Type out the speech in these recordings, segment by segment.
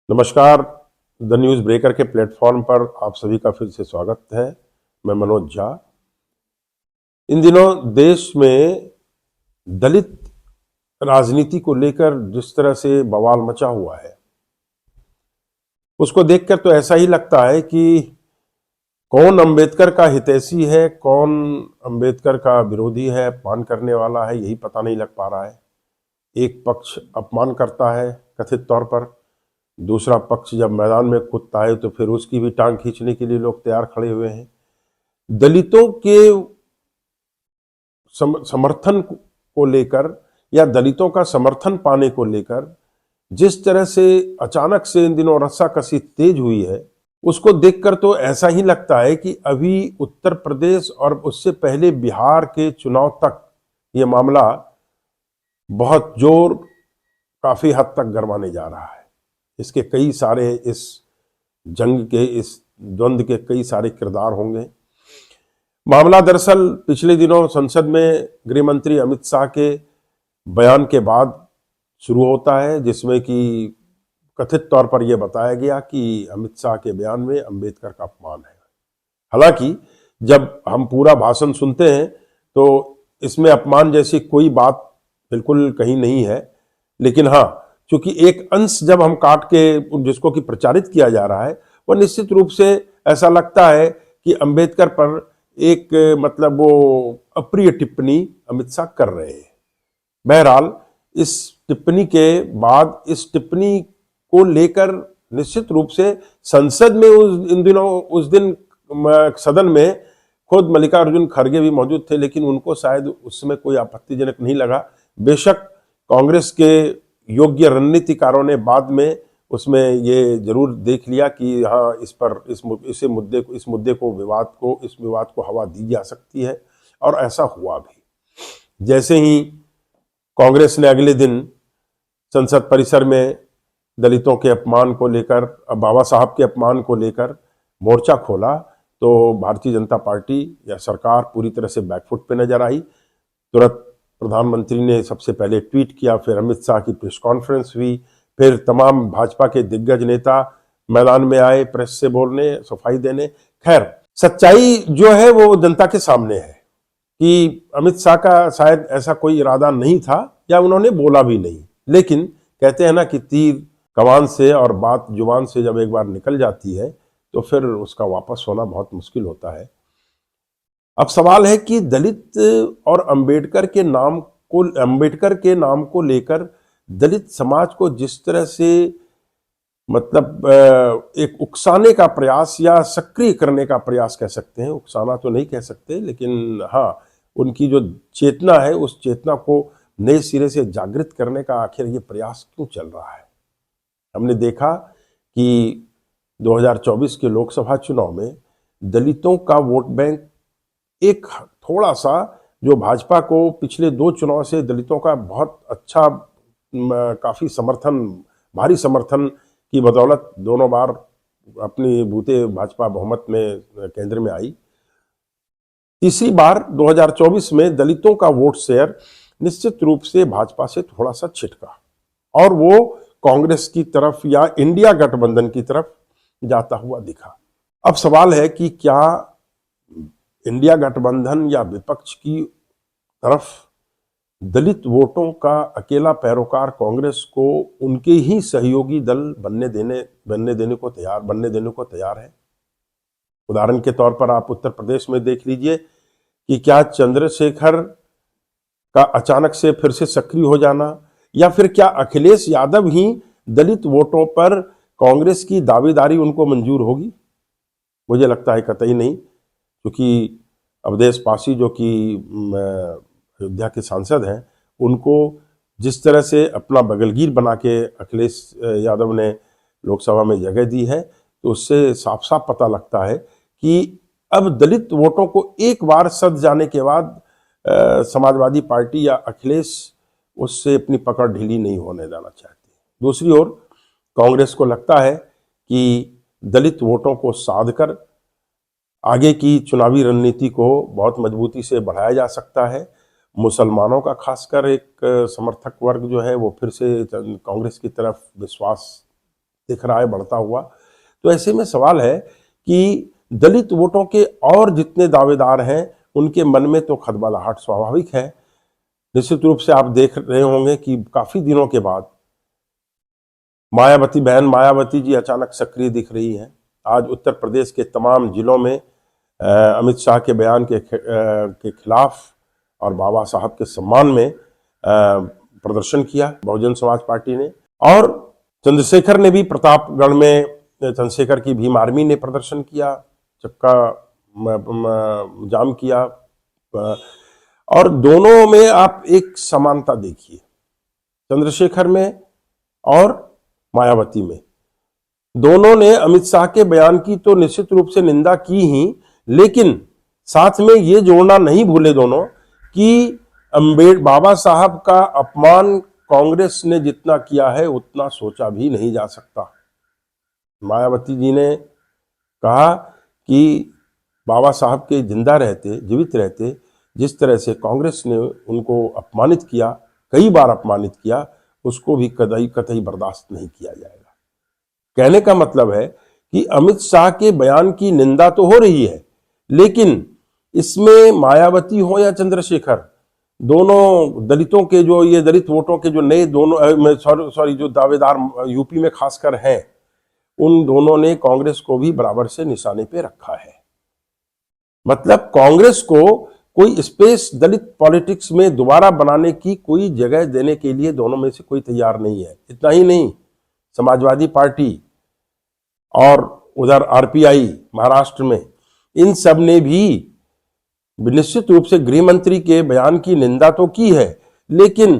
नमस्कार। The news breaker के platform पर आप सभी का फिर से स्वागत है। मैं मनोज झा। इन दिनों देश में दलित राजनीति को लेकर जिस तरह से बवाल मचा हुआ है, उसको देखकर तो ऐसा ही लगता है कि कौन अंबेडकर का हितैषी है, कौन अंबेडकर का विरोधी है, अपमान करने वाला है, यही पता नहीं लग पा रहा है। एक पक्ष अपमान करता है कथित तौर पर, दूसरा पक्ष जब मैदान में कूदता है तो फिर उसकी भी टांग खींचने के लिए लोग तैयार खड़े हुए हैं। दलितों के समर्थन को लेकर या दलितों का समर्थन पाने को लेकर जिस तरह से अचानक से इन दिनों रस्साकसी तेज हुई है, उसको देखकर तो ऐसा ही लगता है कि अभी उत्तर प्रदेश और उससे पहले बिहार के चुनाव तक ये मामला बहुत जोर काफी हद तक गरमाने जा रहा है। इसके कई सारे इस जंग के, इस द्वंद्व के कई सारे किरदार होंगे। मामला दरअसल पिछले दिनों संसद में गृह मंत्री अमित शाह के बयान के बाद शुरू होता है, जिसमें कि कथित तौर पर यह बताया गया कि अमित शाह के बयान में अंबेडकर का अपमान है। हालांकि जब हम पूरा भाषण सुनते हैं तो इसमें अपमान जैसी कोई बात बिल्कुल कहीं नहीं है, लेकिन हाँ, क्योंकि एक अंश जब हम काट के जिसको कि प्रचारित किया जा रहा है, वह निश्चित रूप से ऐसा लगता है कि अंबेडकर पर एक मतलब वो अप्रिय टिप्पणी अमित शाह कर रहे हैं। बहरहाल इस टिप्पणी के बाद इस टिप्पणी को लेकर निश्चित रूप से संसद में उस दिन सदन में खुद मल्लिकार्जुन खड़गे भी मौजूद थे, लेकिन उनको शायद उसमें कोई आपत्तिजनक नहीं लगा। बेशक कांग्रेस के योग्य रणनीतिकारों ने बाद में उसमें ये जरूर देख लिया कि हाँ, इस मुद्दे को विवाद को हवा दी जा सकती है, और ऐसा हुआ भी। जैसे ही कांग्रेस ने अगले दिन संसद परिसर में दलितों के अपमान को लेकर, बाबा साहब के अपमान को लेकर मोर्चा खोला, तो भारतीय जनता पार्टी या सरकार पूरी तरह से बैकफुट पे नजर आई। तुरंत प्रधानमंत्री ने सबसे पहले ट्वीट किया, फिर अमित शाह की प्रेस कॉन्फ्रेंस हुई, फिर तमाम भाजपा के दिग्गज नेता मैदान में आए प्रेस से बोलने, सफाई देने। खैर, सच्चाई जो है वो जनता के सामने है कि अमित शाह का शायद ऐसा कोई इरादा नहीं था, या उन्होंने बोला भी नहीं। लेकिन कहते हैं ना कि तीर कमान से और बात जुबान से जब एक बार निकल जाती है तो फिर उसका वापस होना बहुत मुश्किल होता है। अब सवाल है कि दलित और अंबेडकर के नाम को लेकर दलित समाज को जिस तरह से मतलब एक उकसाने का प्रयास या सक्रिय करने का प्रयास कह सकते हैं, उकसाना तो नहीं कह सकते, लेकिन हाँ, उनकी जो चेतना है उस चेतना को नए सिरे से जागृत करने का आखिर ये प्रयास क्यों चल रहा है। हमने देखा कि 2024 के लोकसभा चुनाव में दलितों का वोट बैंक एक थोड़ा सा, जो भाजपा को पिछले 2 चुनाव से दलितों का बहुत अच्छा काफी समर्थन, भारी समर्थन की बदौलत दोनों बार अपनी बूते भाजपा बहुमत में केंद्र में आई। तीसरी बार 2024 में दलितों का वोट शेयर निश्चित रूप से भाजपा से थोड़ा सा छिटका और वो कांग्रेस की तरफ या इंडिया गठबंधन की तरफ जाता हुआ दिखा। अब सवाल है कि क्या इंडिया गठबंधन या विपक्ष की तरफ दलित वोटों का अकेला पैरोकार कांग्रेस को उनके ही सहयोगी दल बनने देने को तैयार है। उदाहरण के तौर पर आप उत्तर प्रदेश में देख लीजिए कि क्या चंद्रशेखर का अचानक से फिर से सक्रिय हो जाना, या फिर क्या अखिलेश यादव ही दलित वोटों पर कांग्रेस की दावेदारी उनको मंजूर होगी। मुझे लगता है कतई नहीं, क्योंकि अवधेश पासी जो कि अयोध्या के सांसद हैं, उनको जिस तरह से अपना बगलगीर बना के अखिलेश यादव ने लोकसभा में जगह दी है, तो उससे साफ साफ पता लगता है कि अब दलित वोटों को एक बार सध जाने के बाद समाजवादी पार्टी या अखिलेश उससे अपनी पकड़ ढीली नहीं होने देना चाहती। दूसरी ओर कांग्रेस को लगता है कि दलित वोटों को साध कर आगे की चुनावी रणनीति को बहुत मजबूती से बढ़ाया जा सकता है। मुसलमानों का खासकर एक समर्थक वर्ग जो है वो फिर से कांग्रेस की तरफ विश्वास दिख रहा है बढ़ता हुआ। तो ऐसे में सवाल है कि दलित वोटों के और जितने दावेदार हैं उनके मन में तो खदबलाहट स्वाभाविक है। निश्चित रूप से आप देख रहे होंगे कि काफी दिनों के बाद मायावती बहन मायावती जी अचानक सक्रिय दिख रही हैं। आज उत्तर प्रदेश के तमाम जिलों में अमित शाह के बयान के खिलाफ और बाबा साहब के सम्मान में प्रदर्शन किया बहुजन समाज पार्टी ने। और चंद्रशेखर ने भी प्रतापगढ़ में चंद्रशेखर की भीम आर्मी ने प्रदर्शन किया, चक्का जाम किया। और दोनों में आप एक समानता देखिए, चंद्रशेखर में और मायावती में। दोनों ने अमित शाह के बयान की तो निश्चित रूप से निंदा की ही, लेकिन साथ में ये जोड़ना नहीं भूले दोनों कि बाबा साहब का अपमान कांग्रेस ने जितना किया है उतना सोचा भी नहीं जा सकता। मायावती जी ने कहा कि बाबा साहब के जीवित रहते जिस तरह से कांग्रेस ने उनको अपमानित किया, कई बार अपमानित किया, उसको भी कतई बर्दाश्त नहीं किया जाएगा। कहने का मतलब है कि अमित शाह के बयान की निंदा तो हो रही है, लेकिन इसमें मायावती हो या चंद्रशेखर, दोनों दलितों के जो ये दलित वोटों के जो नए दोनों जो दावेदार यूपी में खासकर हैं, उन दोनों ने कांग्रेस को भी बराबर से निशाने पे रखा है। मतलब कांग्रेस को कोई स्पेस दलित पॉलिटिक्स में दोबारा बनाने की कोई जगह देने के लिए दोनों में से कोई तैयार नहीं है। इतना ही नहीं, समाजवादी पार्टी और उधर आरपीआई महाराष्ट्र में, इन सब ने भी निश्चित रूप से गृह मंत्री के बयान की निंदा तो की है, लेकिन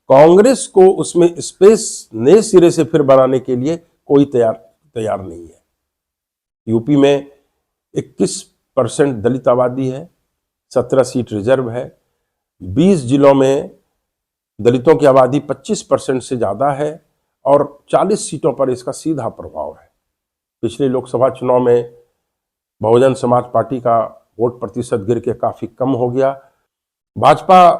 कांग्रेस को उसमें स्पेस नए सिरे से फिर बनाने के लिए कोई तैयार नहीं है। यूपी में 21% दलित आबादी है, 17 सीट रिजर्व है, 20 जिलों में दलितों की आबादी 25% से ज्यादा है और 40 सीटों पर इसका सीधा प्रभाव है। पिछले लोकसभा चुनाव में बहुजन समाज पार्टी का वोट प्रतिशत गिर के काफी कम हो गया। भाजपा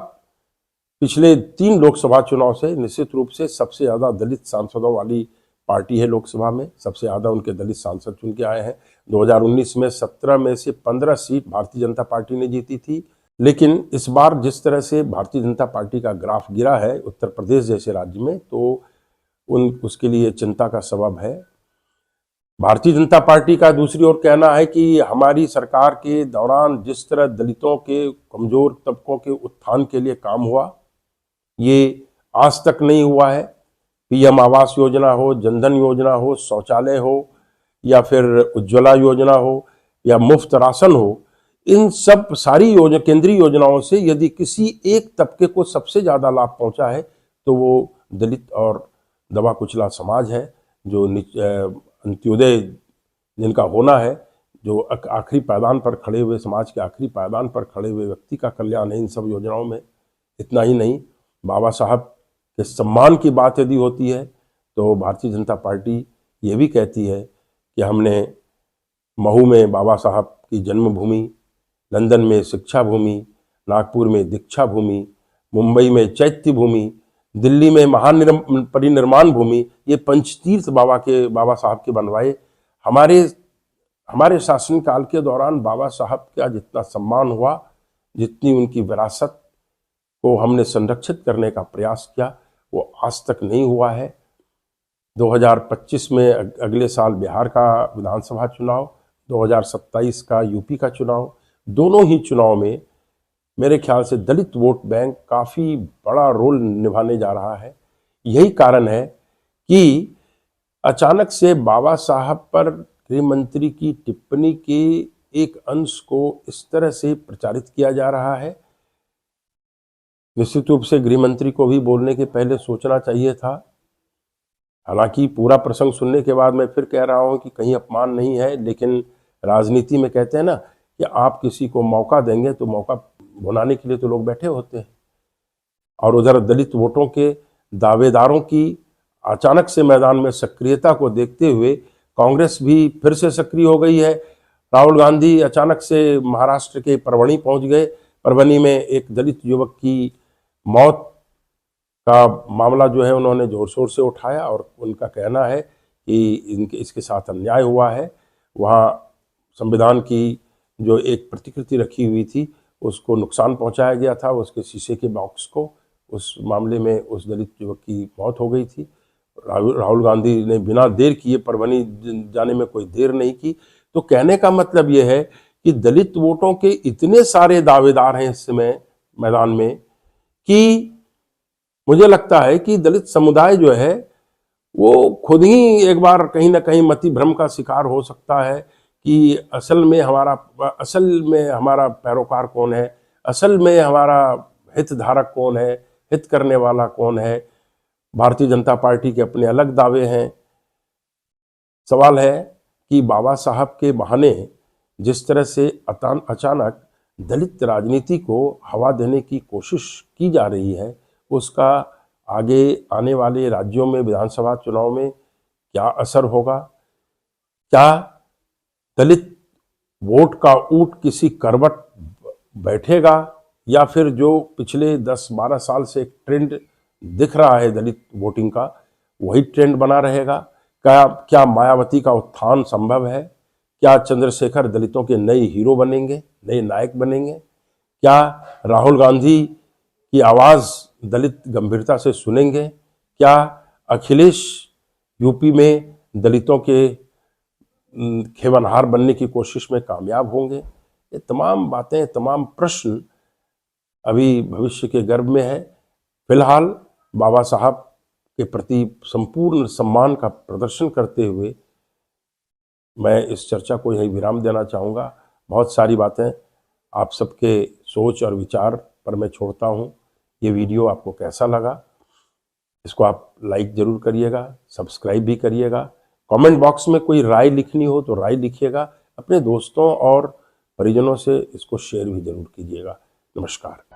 पिछले 3 लोकसभा चुनाव से निश्चित रूप से सबसे ज्यादा दलित सांसदों वाली पार्टी है। लोकसभा में सबसे ज्यादा उनके दलित सांसद चुन के आए हैं। 2019 में 17 में से 15 सीट भारतीय जनता पार्टी ने जीती थी, लेकिन इस बार जिस तरह से भारतीय जनता पार्टी का ग्राफ गिरा है उत्तर प्रदेश जैसे राज्य में, तो उसके लिए चिंता का सबब है। भारतीय जनता पार्टी का दूसरी ओर कहना है कि हमारी सरकार के दौरान जिस तरह दलितों के कमजोर तबकों के उत्थान के लिए काम हुआ, ये आज तक नहीं हुआ है। पीएम आवास योजना हो, जनधन योजना हो, शौचालय हो, या फिर उज्ज्वला योजना हो, या मुफ्त राशन हो, इन सब सारी केंद्रीय योजनाओं से यदि किसी एक तबके को सबसे ज्यादा लाभ पहुंचा है तो वो दलित और दबा कुचला समाज है, जो अंत्योदय जिनका होना है, जो आखिरी पायदान पर खड़े हुए समाज के आखिरी पायदान पर खड़े हुए व्यक्ति का कल्याण है इन सब योजनाओं में। इतना ही नहीं, बाबा साहब के सम्मान की बात यदि होती है तो भारतीय जनता पार्टी ये भी कहती है कि हमने महू में बाबा साहब की जन्मभूमि, लंदन में शिक्षा भूमि, नागपुर में दीक्षा भूमि, मुंबई में चैत्य भूमि, दिल्ली में महान परिनिर्माण भूमि, ये पंचतीर्थ बाबा साहब के बनवाए। हमारे शासनकाल के दौरान बाबा साहब का जितना सम्मान हुआ, जितनी उनकी विरासत को हमने संरक्षित करने का प्रयास किया, वो आज तक नहीं हुआ है। 2025 में अगले साल बिहार का विधानसभा चुनाव, 2027 का यूपी का चुनाव, दोनों ही चुनाव में मेरे ख्याल से दलित वोट बैंक काफी बड़ा रोल निभाने जा रहा है। यही कारण है कि अचानक से बाबा साहब पर गृह मंत्री की टिप्पणी के एक अंश को इस तरह से प्रचारित किया जा रहा है। निश्चित रूप से गृह मंत्री को भी बोलने के पहले सोचना चाहिए था। हालांकि पूरा प्रसंग सुनने के बाद मैं फिर कह रहा हूं कि कहीं अपमान नहीं है, लेकिन राजनीति में कहते हैं ना कि आप किसी को मौका देंगे तो मौका भुनाने के लिए तो लोग बैठे होते हैं। और उधर दलित वोटों के दावेदारों की अचानक से मैदान में सक्रियता को देखते हुए कांग्रेस भी फिर से सक्रिय हो गई है। राहुल गांधी अचानक से महाराष्ट्र के पढ़वनी पहुंच गए। परभनी में एक दलित युवक की मौत का मामला जो है उन्होंने जोर शोर से उठाया और उनका कहना है कि इसके साथ अन्याय हुआ है। वहाँ संविधान की जो एक प्रतिकृति रखी हुई थी उसको नुकसान पहुंचाया गया था, उसके शीशे के बॉक्स को। उस मामले में उस दलित युवक की मौत हो गई थी। राहुल गांधी ने बिना देर किए परभनी जाने में कोई देर नहीं की। तो कहने का मतलब यह है कि दलित वोटों के इतने सारे दावेदार हैं इस समय मैदान में कि मुझे लगता है कि दलित समुदाय जो है वो खुद ही एक बार कहीं ना कहीं मति भ्रम का शिकार हो सकता है कि असल में हमारा पैरोकार कौन है, असल में हमारा हितधारक कौन है, हित करने वाला कौन है। भारतीय जनता पार्टी के अपने अलग दावे हैं। सवाल है कि बाबा साहब के बहाने जिस तरह से अचानक दलित राजनीति को हवा देने की कोशिश की जा रही है, उसका आगे आने वाले राज्यों में विधानसभा चुनाव में क्या असर होगा? क्या दलित वोट का ऊंट किसी करवट बैठेगा, या फिर जो पिछले 10-12 साल से एक ट्रेंड दिख रहा है दलित वोटिंग का, वही ट्रेंड बना रहेगा? क्या मायावती का उत्थान संभव है? क्या चंद्रशेखर दलितों के नए हीरो बनेंगे, नए नायक बनेंगे? क्या राहुल गांधी की आवाज़ दलित गंभीरता से सुनेंगे? क्या अखिलेश यूपी में दलितों के खेवनहार बनने की कोशिश में कामयाब होंगे? ये तमाम बातें, तमाम प्रश्न अभी भविष्य के गर्भ में है। फिलहाल बाबा साहब के प्रति संपूर्ण सम्मान का प्रदर्शन करते हुए मैं इस चर्चा को यहीं विराम देना चाहूँगा। बहुत सारी बातें आप सबके सोच और विचार पर मैं छोड़ता हूँ। ये वीडियो आपको कैसा लगा, इसको आप लाइक ज़रूर करिएगा, सब्सक्राइब भी करिएगा। कमेंट बॉक्स में कोई राय लिखनी हो तो राय लिखिएगा। अपने दोस्तों और परिजनों से इसको शेयर भी ज़रूर कीजिएगा। नमस्कार।